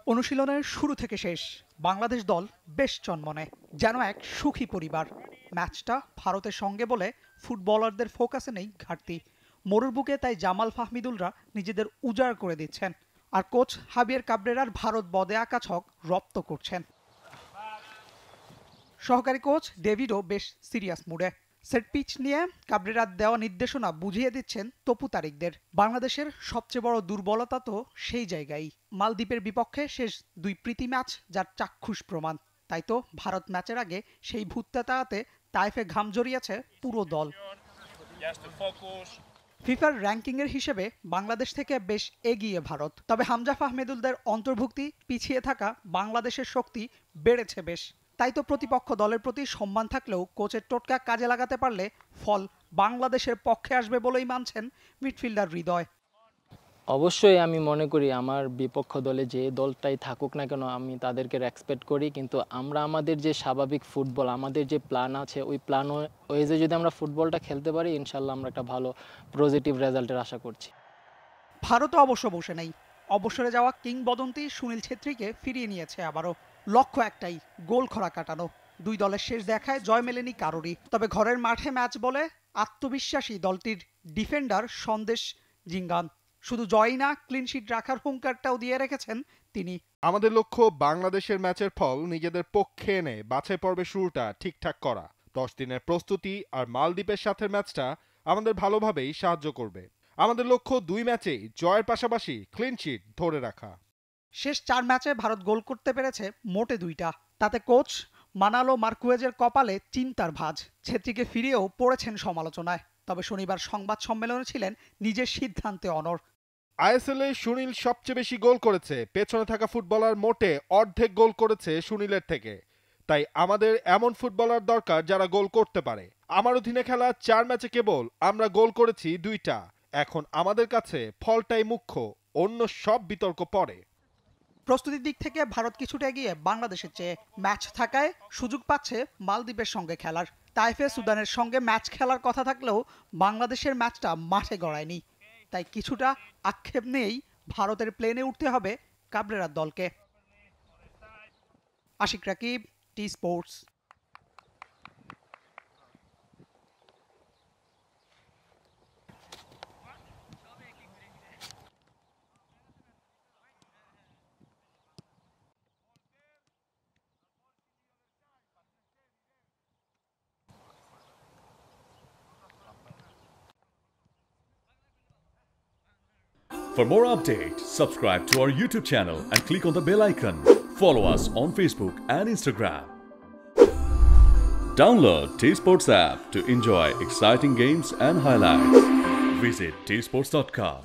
অনুশীলনের শুরু থেকে শেষ বাংলাদেশ দল বেশ চনমনে, যেন এক সুখী পরিবার। ম্যাচটা ভারতের সঙ্গে বলে ফুটবলারদের ফোকাসে নেই ঘাটতি। মরুর বুকে তাই জামাল ফাহমিদুলরা নিজেদের উজাড় করে দিচ্ছেন, আর কোচ হাবিয়ার কাবরেরার ভারত বদে আঁকা ছক রপ্ত করছেন। সহকারী কোচ ডেভিডও বেশ সিরিয়াস মুডে। সেট পিচ নিয়ে কাবরেরার দেওয়া নির্দেশনা বুঝিয়ে দিচ্ছেন তপু তারিকদের। বাংলাদেশের সবচেয়ে বড় দুর্বলতা তো সেই জায়গায়। মালদ্বীপের বিপক্ষে শেষ দুই প্রীতি ম্যাচ যার চাক্ষুষ প্রমাণ। তাই তো ভারত ম্যাচের আগে সেই ভূততাতে তাইফে ঘাম জড়িয়েছে পুরো দল। ফিফার র্যাঙ্কিংয়ের হিসেবে বাংলাদেশ থেকে বেশ এগিয়ে ভারত, তবে হামজা ফাহমিদুলদের অন্তর্ভুক্তি পিছিয়ে থাকা বাংলাদেশের শক্তি বেড়েছে বেশ। তাই তো প্রতিপক্ষ দলের প্রতি সম্মান থাকলেও কোচের টোটকা কাজে লাগাতে পারলে ফল বাংলাদেশের পক্ষে আসবে বলেই মানছেন মিডফিল্ডার হৃদয়। অবশ্যই আমি মনে করি আমার বিপক্ষ দলে যে দলটাই থাকুক না কেন আমি তাদেরকে রেসপেক্ট করি, কিন্তু আমরা আমাদের যে স্বাভাবিক ফুটবল, আমাদের যে প্ল্যান আছে ওই প্ল্যান ওয়েজে যদি আমরা ফুটবলটা খেলতে পারি, ইনশাল্লাহ আমরা একটা ভালো পজিটিভ রেজাল্টের আশা করছি। ভারতও অবশ্য বসে নেই। অবসরে যাওয়া কিংবদন্তি সুনীল ছেত্রীকে ফিরিয়ে নিয়েছে আবারও। লক্ষ্য একটাই, গোল খরা কাটানো। দুই দলের শেষ দেখায় জয় মেলেনি কারোরই। তবে ঘরের মাঠে ম্যাচ বলে আত্মবিশ্বাসী দলটির ডিফেন্ডার সন্দেশ জিঙ্গান। শুধু জয় না, ক্লিনশিট রাখার হুঙ্কারটাও দিয়ে রেখেছেন তিনি। আমাদের লক্ষ্য বাংলাদেশের ম্যাচের ফল নিজেদের পক্ষে এনে বাছাই পর্বের শুরুটা ঠিকঠাক করা। 10 দিনের প্রস্তুতি আর মালদ্বীপের সাথে ম্যাচটা আমাদের ভালোভাবেই সাহায্য করবে। আমাদের লক্ষ্য 2 ম্যাচেই জয়ের পাশাপাশি ক্লিনশিট ধরে রাখা। শেষ 4 ম্যাচে ভারত গোল করতে পেরেছে মোটে 2টা। তাতে কোচ মানালো মার্কুয়েজের কপালে চিন্তার ভাঁজ। ছেত্রীকে ফিরিয়েও পড়েছেন সমালোচনায়। তবে শনিবার সংবাদ সম্মেলনে ছিলেন নিজের সিদ্ধান্তে অনড়। আইএসএলে সুনীল সবচেয়ে বেশি গোল করেছে। পেছনে থাকা ফুটবলার মোটে অর্ধেক গোল করেছে সুনীলের থেকে। তাই আমাদের এমন ফুটবলার দরকার যারা গোল করতে পারে। আমার অধীনে খেলা 4 ম্যাচে কেবল আমরা গোল করেছি 2টা। এখন আমাদের কাছে ফলটাই মুখ্য, অন্য সব বিতর্ক পরে। প্রস্তুতির দিক থেকে ভারত কিছুটা এগিয়ে বাংলাদেশের চেয়ে। ম্যাচ থাকায় সুযোগ পাচ্ছে মালদ্বীপের সঙ্গে খেলার। তাইফে সুদানের সঙ্গে ম্যাচ খেলার কথা থাকলেও বাংলাদেশের ম্যাচটা মাঠে গড়ায়নি। তাই কিছুটা আক্ষেপ নেই ভারতের প্লেনে উঠতে হবে কাবরেরার দলকে। Ashiq Rakib, T Sports. For more updates, subscribe to our YouTube channel and click on the bell icon. Follow us on Facebook and Instagram. Download T-Sports app to enjoy exciting games and highlights. Visit tsports.com.